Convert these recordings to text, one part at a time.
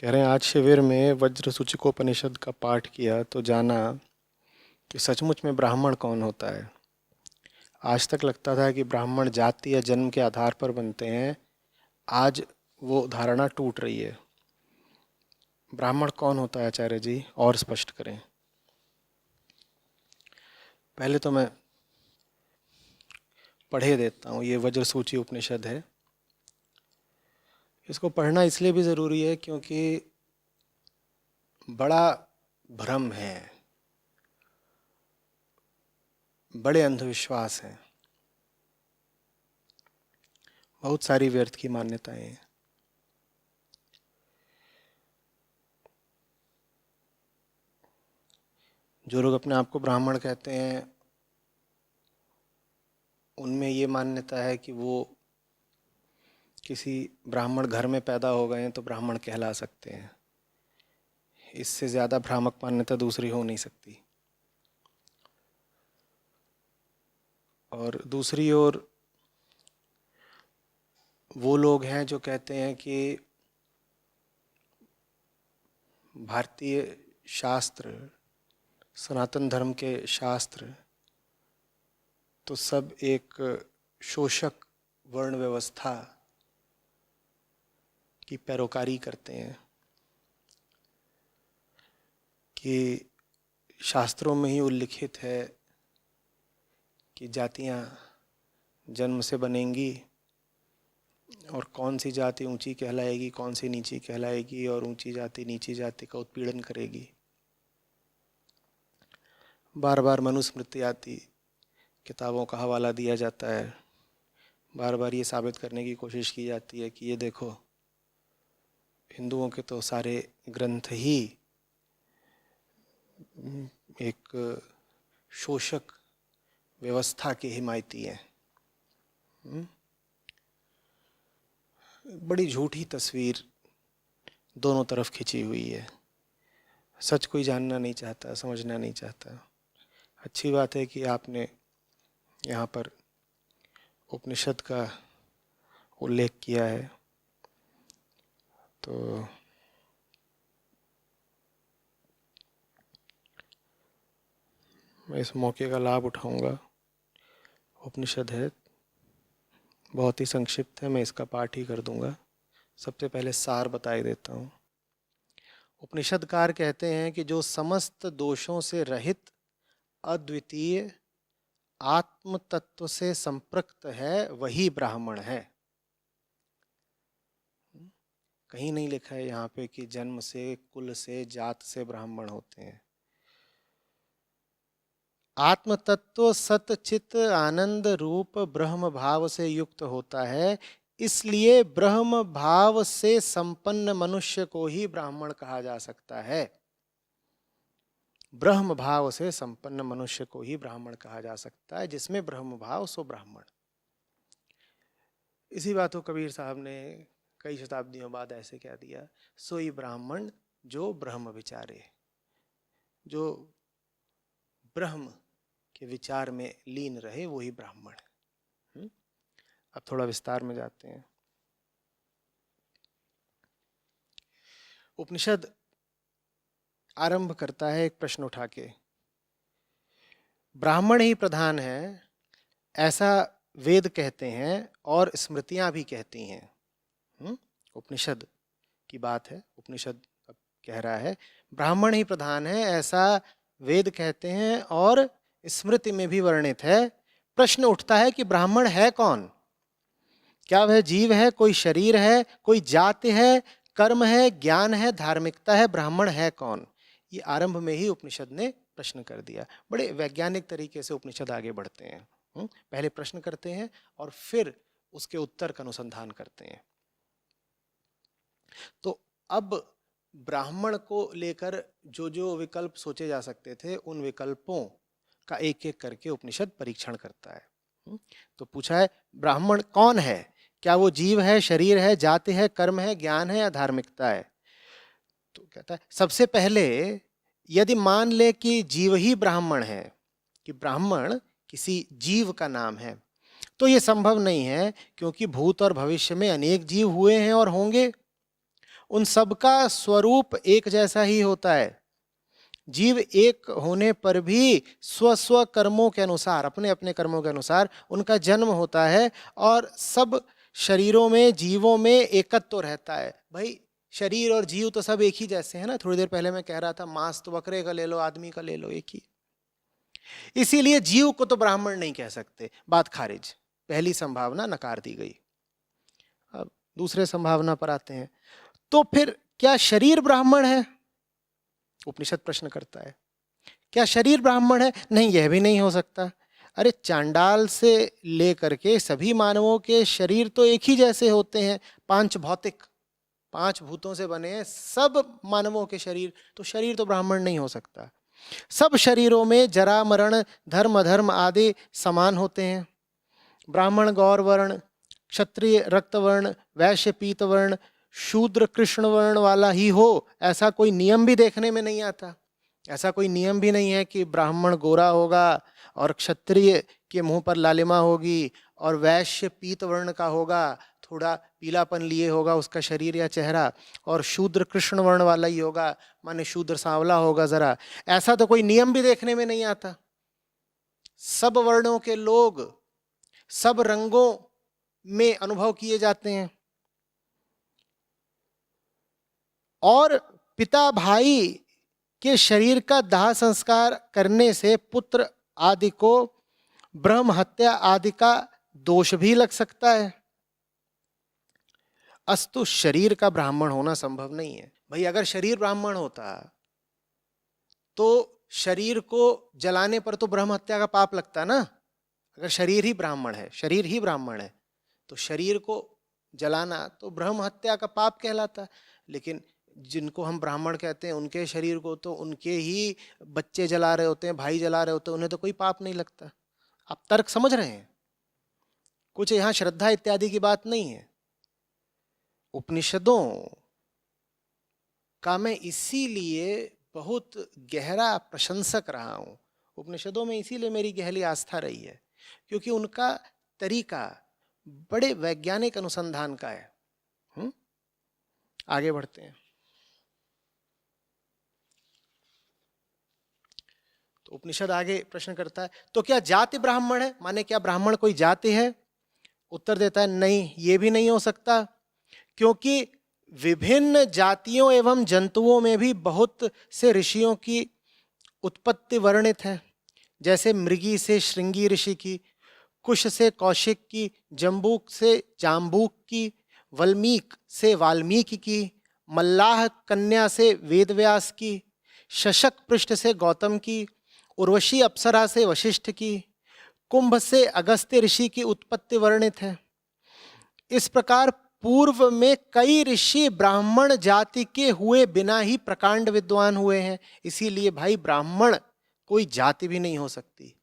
कह रहे हैं आज शिविर में वज्र सूचिकोपनिषद का पाठ किया तो जाना कि सचमुच में ब्राह्मण कौन होता है। आज तक लगता था कि ब्राह्मण जाति या जन्म के आधार पर बनते हैं। आज वो धारणा टूट रही है। ब्राह्मण कौन होता है आचार्य जी, और स्पष्ट करें। पहले तो मैं पढ़े देता हूँ। ये वज्र सूची उपनिषद है। इसको पढ़ना इसलिए भी ज़रूरी है क्योंकि बड़ा भ्रम है, बड़े अंधविश्वास हैं, बहुत सारी व्यर्थ की मान्यताएं हैं। जो लोग अपने आप को ब्राह्मण कहते हैं उनमें ये मान्यता है कि वो किसी ब्राह्मण घर में पैदा हो गए हैं तो ब्राह्मण कहला सकते हैं। इससे ज़्यादा भ्रामक मान्यता दूसरी हो नहीं सकती। और दूसरी ओर वो लोग हैं जो कहते हैं कि भारतीय शास्त्र, सनातन धर्म के शास्त्र तो सब एक शोषक वर्ण व्यवस्था की पैरोकारी करते हैं, कि शास्त्रों में ही उल्लिखित है कि जातियां जन्म से बनेंगी और कौन सी जाति ऊंची कहलाएगी, कौन सी नीची कहलाएगी, और ऊंची जाति नीची जाति का उत्पीड़न करेगी। बार बार मनुस्मृति आदि किताबों का हवाला दिया जाता है। बार बार ये साबित करने की कोशिश की जाती है कि ये देखो, हिंदुओं के तो सारे ग्रंथ ही एक शोषक व्यवस्था के हिमायती हैं। बड़ी झूठी तस्वीर दोनों तरफ खिंची हुई है। सच कोई जानना नहीं चाहता, समझना नहीं चाहता। अच्छी बात है कि आपने यहाँ पर उपनिषद का उल्लेख किया है, तो मैं इस मौके का लाभ उठाऊंगा। उपनिषद है, बहुत ही संक्षिप्त है, मैं इसका पाठ ही कर दूंगा। सबसे पहले सार बताई देता हूँ। उपनिषदकार कहते हैं कि जो समस्त दोषों से रहित अद्वितीय आत्म तत्व से संपृक्त है वही ब्राह्मण है। कहीं नहीं लिखा है यहाँ पे कि जन्म से, कुल से, जात से ब्राह्मण होते हैं। आत्म तत्व सत चित आनंद रूप ब्रह्म भाव से युक्त होता है, इसलिए ब्रह्म भाव से संपन्न मनुष्य को ही ब्राह्मण कहा जा सकता है। ब्रह्म भाव से संपन्न मनुष्य को ही ब्राह्मण कहा जा सकता है। जिसमें ब्रह्म भाव सो ब्राह्मण। इसी बात को कबीर साहब ने कई शताब्दियों बाद ऐसे कह दिया, सोई ब्राह्मण जो ब्रह्म विचारे। जो ब्रह्म के विचार में लीन रहे वही ब्राह्मण है। अब थोड़ा विस्तार में जाते हैं। उपनिषद आरंभ करता है एक प्रश्न उठा के। ब्राह्मण ही प्रधान है ऐसा वेद कहते हैं और स्मृतियां भी कहती हैं। उपनिषद की बात है। उपनिषद अब कह रहा है ब्राह्मण ही प्रधान है ऐसा वेद कहते हैं और स्मृति में भी वर्णित है। प्रश्न उठता है कि ब्राह्मण है कौन? क्या वह जीव है, कोई शरीर है, कोई जाति है, कर्म है, ज्ञान है, धार्मिकता है? ब्राह्मण है कौन? ये आरंभ में ही उपनिषद ने प्रश्न कर दिया। बड़े वैज्ञानिक तरीके से उपनिषद आगे बढ़ते हैं। पहले प्रश्न करते हैं और फिर उसके उत्तर का अनुसंधान करते हैं। तो अब ब्राह्मण को लेकर जो जो विकल्प सोचे जा सकते थे उन विकल्पों का एक एक करके उपनिषद परीक्षण करता है। तो पूछा है ब्राह्मण कौन है? क्या वो जीव है, शरीर है, जाति है, कर्म है, ज्ञान है या धार्मिकता है? तो कहता है सबसे पहले यदि मान ले कि जीव ही ब्राह्मण है, कि ब्राह्मण किसी जीव का नाम है, तो ये संभव नहीं है क्योंकि भूत और भविष्य में अनेक जीव हुए हैं और होंगे। उन सबका स्वरूप एक जैसा ही होता है। जीव एक होने पर भी स्व स्व कर्मों के अनुसार, अपने अपने कर्मों के अनुसार उनका जन्म होता है और सब शरीरों में, जीवों में एकत्व तो रहता है। भाई शरीर और जीव तो सब एक ही जैसे हैं ना। थोड़ी देर पहले मैं कह रहा था मांस तो बकरे का ले लो, आदमी का ले लो, एक ही। इसीलिए जीव को तो ब्राह्मण नहीं कह सकते, बात खारिज। पहली संभावना नकार दी गई। अब दूसरे संभावना पर आते हैं। तो फिर क्या शरीर ब्राह्मण है? उपनिषद प्रश्न करता है, क्या शरीर ब्राह्मण है? नहीं, यह भी नहीं हो सकता। अरे चांडाल से लेकर के सभी मानवों के शरीर तो एक ही जैसे होते हैं, पांच भौतिक, पांच भूतों से बने हैं सब मानवों के शरीर, तो शरीर तो ब्राह्मण नहीं हो सकता। सब शरीरों में जरा मरण धर्म अधर्म आदि समान होते हैं। ब्राह्मण गौर वर्ण, क्षत्रिय रक्तवर्ण, वैश्य पीत वर्ण, शूद्र कृष्ण वर्ण वाला ही हो, ऐसा कोई नियम भी देखने में नहीं आता। ऐसा कोई नियम भी नहीं है कि ब्राह्मण गोरा होगा और क्षत्रिय के मुंह पर लालिमा होगी और वैश्य पीत वर्ण का होगा, थोड़ा पीलापन लिए होगा उसका शरीर या चेहरा, और शूद्र कृष्ण वर्ण वाला ही होगा, माने शूद्र सांवला होगा जरा। ऐसा तो कोई नियम भी देखने में नहीं आता। सब वर्णों के लोग सब रंगों में अनुभव किए जाते हैं। और पिता भाई के शरीर का दाह संस्कार करने से पुत्र आदि को ब्रह्म हत्या आदि का दोष भी लग सकता है। अस्तु शरीर का ब्राह्मण होना संभव नहीं है। भाई अगर शरीर ब्राह्मण होता तो शरीर को जलाने पर तो ब्रह्म हत्या का पाप लगता ना। अगर शरीर ही ब्राह्मण है, शरीर ही ब्राह्मण है, तो शरीर को जलाना तो ब्रह्म हत्या का पाप कहलाता। लेकिन जिनको हम ब्राह्मण कहते हैं उनके शरीर को तो उनके ही बच्चे जला रहे होते हैं, भाई जला रहे होते हैं, उन्हें तो कोई पाप नहीं लगता। आप तर्क समझ रहे हैं? कुछ यहां श्रद्धा इत्यादि की बात नहीं है। उपनिषदों का मैं इसीलिए बहुत गहरा प्रशंसक रहा हूं। उपनिषदों में इसीलिए मेरी गहरी आस्था रही है क्योंकि उनका तरीका बड़े वैज्ञानिक अनुसंधान का है। आगे बढ़ते हैं। तो उपनिषद आगे प्रश्न करता है, तो क्या जाति ब्राह्मण है? माने क्या ब्राह्मण कोई जाति है? उत्तर देता है नहीं, ये भी नहीं हो सकता, क्योंकि विभिन्न जातियों एवं जंतुओं में भी बहुत से ऋषियों की उत्पत्ति वर्णित है। जैसे मृगी से श्रृंगी ऋषि की, कुश से कौशिक की, जम्बूक से जाम्बूक की, वल्मीक से वाल्मीकि की, मल्लाह कन्या से वेदव्यास की, शशक पृष्ठ से गौतम की, उर्वशी अप्सरा से वशिष्ठ की, कुंभ से अगस्त्य ऋषि की उत्पत्ति वर्णित है। इस प्रकार पूर्व में कई ऋषि ब्राह्मण जाति के हुए बिना ही प्रकांड विद्वान हुए हैं। इसीलिए भाई ब्राह्मण कोई जाति भी नहीं हो सकती।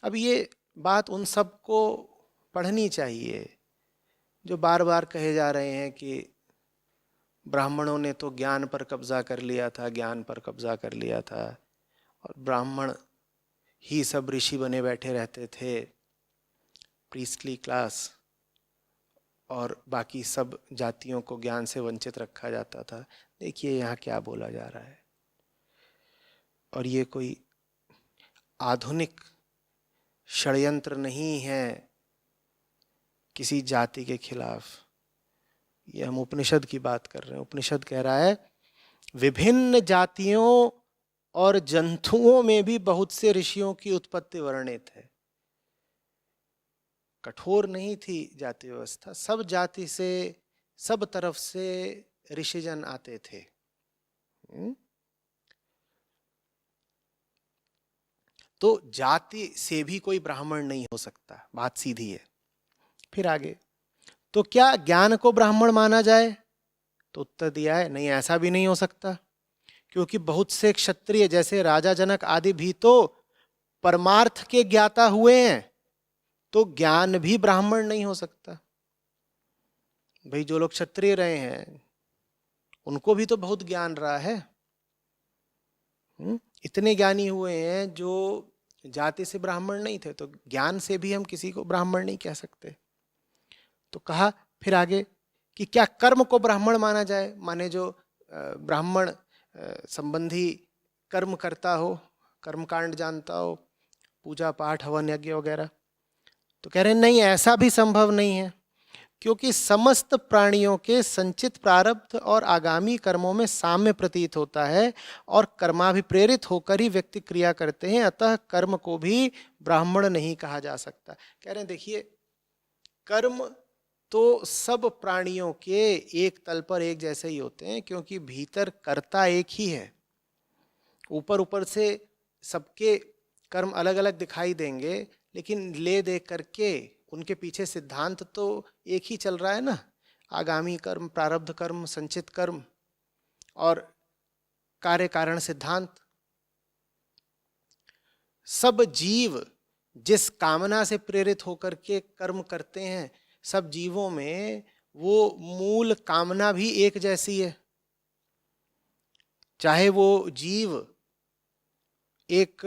अब ये बात उन सबको पढ़नी चाहिए जो बार बार कहे जा रहे हैं कि ब्राह्मणों ने तो ज्ञान पर कब्जा कर लिया था, ज्ञान पर कब्जा कर लिया था, और ब्राह्मण ही सब ऋषि बने बैठे रहते थे, प्रीस्टली क्लास, और बाकी सब जातियों को ज्ञान से वंचित रखा जाता था। देखिए यहाँ क्या बोला जा रहा है। और ये कोई आधुनिक षड्यंत्र नहीं है किसी जाति के खिलाफ। ये हम उपनिषद की बात कर रहे हैं। उपनिषद कह रहा है विभिन्न जातियों और जंतुओं में भी बहुत से ऋषियों की उत्पत्ति वर्णित है। कठोर नहीं थी जाति व्यवस्था, सब जाति से, सब तरफ से ऋषिजन आते थे। तो जाति से भी कोई ब्राह्मण नहीं हो सकता, बात सीधी है। फिर आगे, तो क्या ज्ञान को ब्राह्मण माना जाए? तो उत्तर दिया है नहीं, ऐसा भी नहीं हो सकता, क्योंकि बहुत से क्षत्रिय जैसे राजा जनक आदि भी तो परमार्थ के ज्ञाता हुए हैं, तो ज्ञान भी ब्राह्मण नहीं हो सकता। भाई जो लोग क्षत्रिय रहे हैं उनको भी तो बहुत ज्ञान रहा है। इतने ज्ञानी हुए हैं जो जाति से ब्राह्मण नहीं थे, तो ज्ञान से भी हम किसी को ब्राह्मण नहीं कह सकते। तो कहा फिर आगे कि क्या कर्म को ब्राह्मण माना जाए, माने जो ब्राह्मण संबंधी कर्म करता हो, कर्मकांड जानता हो, पूजा पाठ हवन यज्ञ वगैरह। तो कह रहे हैं नहीं, ऐसा भी संभव नहीं है, क्योंकि समस्त प्राणियों के संचित प्रारब्ध और आगामी कर्मों में साम्य प्रतीत होता है और कर्माभिप्रेरित होकर ही व्यक्ति क्रिया करते हैं, अतः कर्म को भी ब्राह्मण नहीं कहा जा सकता। कह रहे हैं देखिए, कर्म तो सब प्राणियों के एक तल पर एक जैसे ही होते हैं, क्योंकि भीतर कर्ता एक ही है। ऊपर ऊपर से सबके कर्म अलग अलग दिखाई देंगे, लेकिन ले दे करके उनके पीछे सिद्धांत तो एक ही चल रहा है ना, आगामी कर्म, प्रारब्ध कर्म, संचित कर्म और कार्य कारण सिद्धांत। सब जीव जिस कामना से प्रेरित होकर के कर्म करते हैं, सब जीवों में वो मूल कामना भी एक जैसी है। चाहे वो जीव एक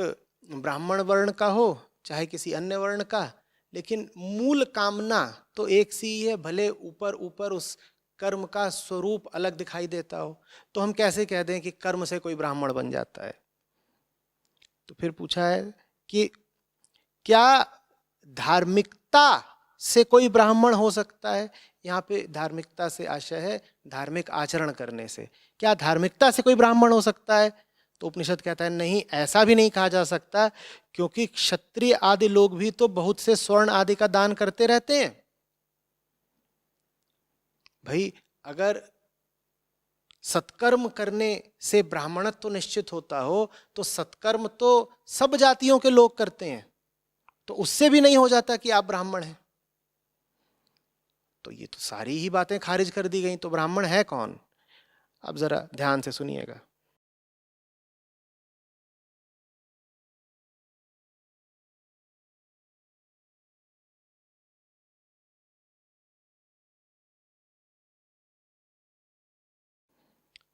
ब्राह्मण वर्ण का हो, चाहे किसी अन्य वर्ण का, लेकिन मूल कामना तो एक सी ही है, भले ऊपर ऊपर उस कर्म का स्वरूप अलग दिखाई देता हो। तो हम कैसे कह दें कि कर्म से कोई ब्राह्मण बन जाता है? तो फिर पूछा है कि क्या धार्मिकता से कोई ब्राह्मण हो सकता है? यहाँ पे धार्मिकता से आशय है धार्मिक आचरण करने से। क्या धार्मिकता से कोई ब्राह्मण हो सकता है? तो उपनिषद कहता है नहीं, ऐसा भी नहीं कहा जा सकता, क्योंकि क्षत्रिय आदि लोग भी तो बहुत से स्वर्ण आदि का दान करते रहते हैं। भाई अगर सत्कर्म करने से ब्राह्मणत्व तो निश्चित होता हो, तो सत्कर्म तो सब जातियों के लोग करते हैं, तो उससे भी नहीं हो जाता कि आप ब्राह्मण हैं। तो ये तो सारी ही बातें खारिज कर दी गई। तो ब्राह्मण है कौन? अब जरा ध्यान से सुनिएगा।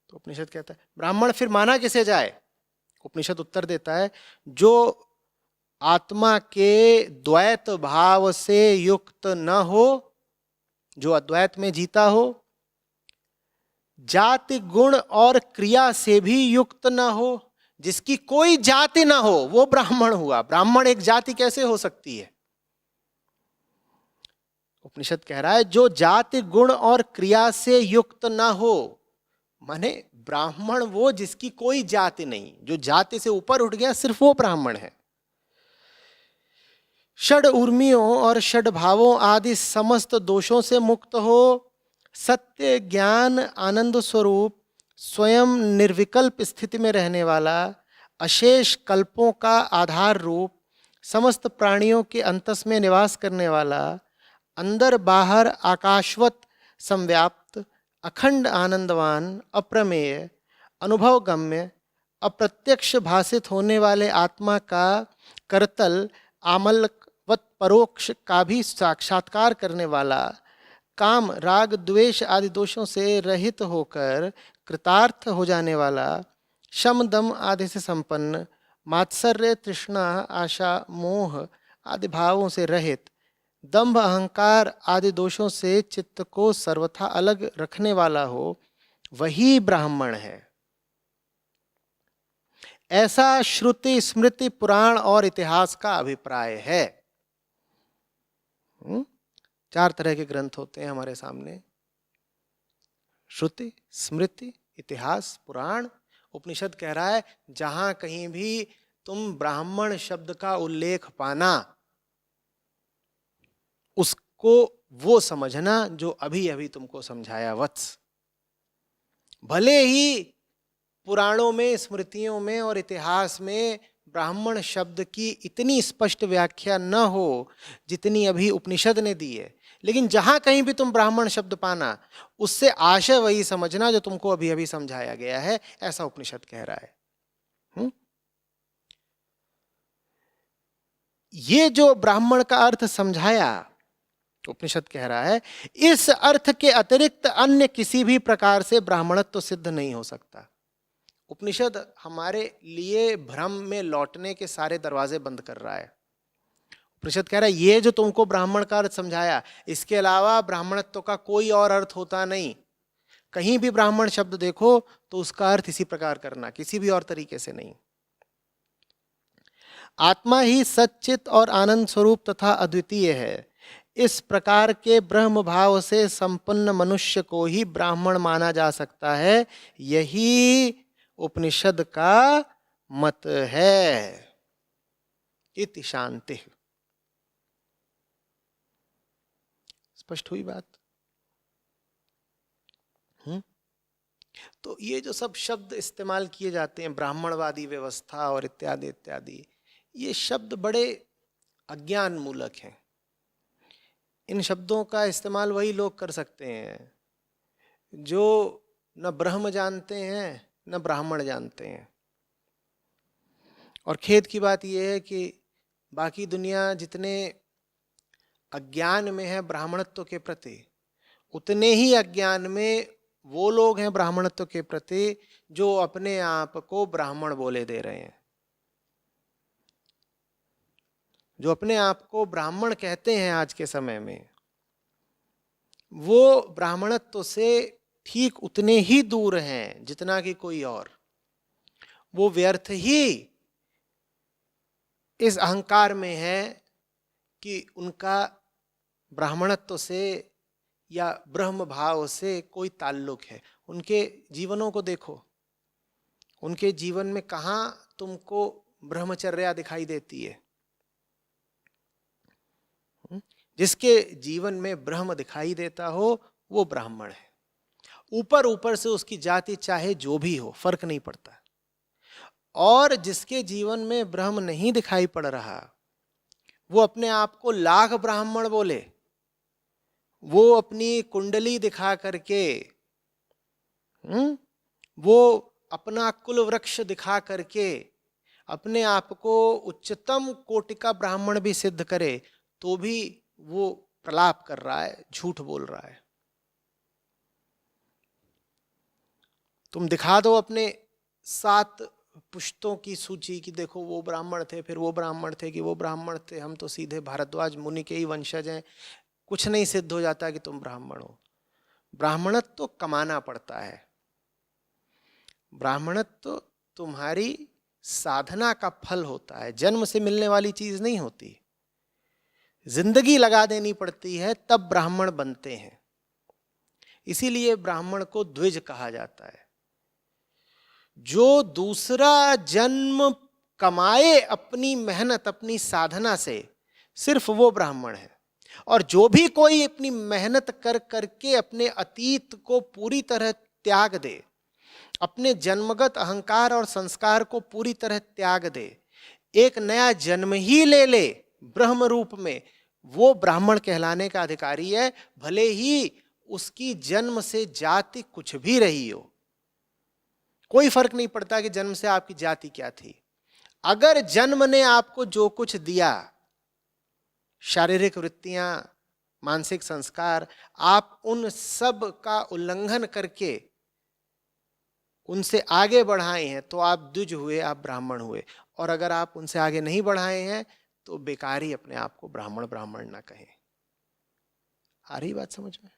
तो उपनिषद कहता है ब्राह्मण फिर माना किसे जाए? उपनिषद उत्तर देता है जो आत्मा के द्वैत भाव से युक्त न हो, जो अद्वैत में जीता हो, जाति गुण और क्रिया से भी युक्त न हो, जिसकी कोई जाति ना हो, वो ब्राह्मण हुआ। ब्राह्मण एक जाति कैसे हो सकती है? उपनिषद कह रहा है जो जाति गुण और क्रिया से युक्त ना हो, माने ब्राह्मण वो जिसकी कोई जाति नहीं, जो जाति से ऊपर उठ गया, सिर्फ वो ब्राह्मण है। षड उर्मियों और षड भावों आदि समस्त दोषों से मुक्त हो, सत्य ज्ञान आनंद स्वरूप स्वयं निर्विकल्प स्थिति में रहने वाला, अशेष कल्पों का आधार रूप, समस्त प्राणियों के अंतस में निवास करने वाला, अंदर बाहर आकाशवत संव्याप्त, अखंड आनंदवान, अप्रमेय, अनुभव गम्य, अप्रत्यक्ष भासित होने वाले आत्मा का करतल आमलवत परोक्ष का भी साक्षात्कार करने वाला, काम राग द्वेष आदि दोषों से रहित होकर कृतार्थ हो जाने वाला, शम दम आदि से संपन्न, मात्सर्य तृष्णा आशा मोह आदि भावों से रहित, दंभ अहंकार आदि दोषों से चित्त को सर्वथा अलग रखने वाला हो, वही ब्राह्मण है। ऐसा श्रुति स्मृति पुराण और इतिहास का अभिप्राय है। 4 तरह के ग्रंथ होते हैं हमारे सामने, श्रुति स्मृति इतिहास पुराण। उपनिषद कह रहा है जहां कहीं भी तुम ब्राह्मण शब्द का उल्लेख पाना, उसको वो समझना जो अभी अभी तुमको समझाया वत्स। भले ही पुराणों में, स्मृतियों में और इतिहास में ब्राह्मण शब्द की इतनी स्पष्ट व्याख्या न हो जितनी अभी उपनिषद ने दी है, लेकिन जहां कहीं भी तुम ब्राह्मण शब्द पाना, उससे आशय वही समझना जो तुमको अभी अभी समझाया गया है, ऐसा उपनिषद कह रहा है। ये जो ब्राह्मण का अर्थ समझाया, उपनिषद कह रहा है इस अर्थ के अतिरिक्त अन्य किसी भी प्रकार से ब्राह्मणत्व तो सिद्ध नहीं हो सकता। उपनिषद हमारे लिए भ्रम में लौटने के सारे दरवाजे बंद कर रहा है। उपनिषद कह रहा है ये जो तुमको ब्राह्मण का अर्थ समझाया, इसके अलावा ब्राह्मणत्व का कोई और अर्थ होता नहीं। कहीं भी ब्राह्मण शब्द देखो तो उसका अर्थ इसी प्रकार करना, किसी भी और तरीके से नहीं। आत्मा ही सच्चित और आनंद स्वरूप तथा अद्वितीय है। इस प्रकार के ब्रह्म भाव से संपन्न मनुष्य को ही ब्राह्मण माना जा सकता है। यही उपनिषद का मत है। इति शांति। स्पष्ट हुई बात? तो ये जो सब शब्द इस्तेमाल किए जाते हैं, ब्राह्मणवादी व्यवस्था और इत्यादि इत्यादि, ये शब्द बड़े अज्ञान मूलक हैं। इन शब्दों का इस्तेमाल वही लोग कर सकते हैं जो न ब्रह्म जानते हैं न ब्राह्मण जानते हैं। और खेद की बात यह है कि बाकी दुनिया जितने अज्ञान में है ब्राह्मणत्व के प्रति, उतने ही अज्ञान में वो लोग हैं ब्राह्मणत्व के प्रति जो अपने आप को ब्राह्मण बोले दे रहे हैं, जो अपने आप को ब्राह्मण कहते हैं आज के समय में। वो ब्राह्मणत्व से ठीक उतने ही दूर हैं जितना कि कोई और। वो व्यर्थ ही इस अहंकार में है कि उनका ब्राह्मणत्व से या ब्रह्म भाव से कोई ताल्लुक है। उनके जीवनों को देखो, उनके जीवन में कहाँ तुमको ब्रह्मचर्या दिखाई देती है? जिसके जीवन में ब्रह्म दिखाई देता हो वो ब्राह्मण है। ऊपर ऊपर से उसकी जाति चाहे जो भी हो, फर्क नहीं पड़ता। और जिसके जीवन में ब्रह्म नहीं दिखाई पड़ रहा, वो अपने आप को लाख ब्राह्मण बोले, वो अपनी कुंडली दिखा करके, वो अपना कुल वृक्ष दिखा करके अपने आप को उच्चतम कोटि का ब्राह्मण भी सिद्ध करे, तो भी वो प्रलाप कर रहा है, झूठ बोल रहा है। तुम दिखा दो अपने 7 पुश्तों की सूची कि देखो वो ब्राह्मण थे, फिर वो ब्राह्मण थे, कि वो ब्राह्मण थे, हम तो सीधे भारद्वाज मुनि के ही वंशज हैं, कुछ नहीं सिद्ध हो जाता कि तुम ब्राह्मण हो। ब्राह्मणत्व तो कमाना पड़ता है। ब्राह्मणत्व तो तुम्हारी साधना का फल होता है, जन्म से मिलने वाली चीज नहीं होती। जिंदगी लगा देनी पड़ती है तब ब्राह्मण बनते हैं। इसीलिए ब्राह्मण को द्विज कहा जाता है। जो दूसरा जन्म कमाए अपनी मेहनत अपनी साधना से, सिर्फ वो ब्राह्मण है। और जो भी कोई अपनी मेहनत कर करके अपने अतीत को पूरी तरह त्याग दे, अपने जन्मगत अहंकार और संस्कार को पूरी तरह त्याग दे, एक नया जन्म ही ले ब्रह्म रूप में, वो ब्राह्मण कहलाने का अधिकारी है। भले ही उसकी जन्म से जाति कुछ भी रही हो, कोई फर्क नहीं पड़ता कि जन्म से आपकी जाति क्या थी। अगर जन्म ने आपको जो कुछ दिया, शारीरिक वृत्तियां, मानसिक संस्कार, आप उन सब का उल्लंघन करके उनसे आगे बढ़ाए हैं तो आप द्विज हुए, आप ब्राह्मण हुए। और अगर आप उनसे आगे नहीं बढ़ाए हैं तो बेकार ही अपने आप को ब्राह्मण ब्राह्मण ना कहें। आ रही बात समझ में?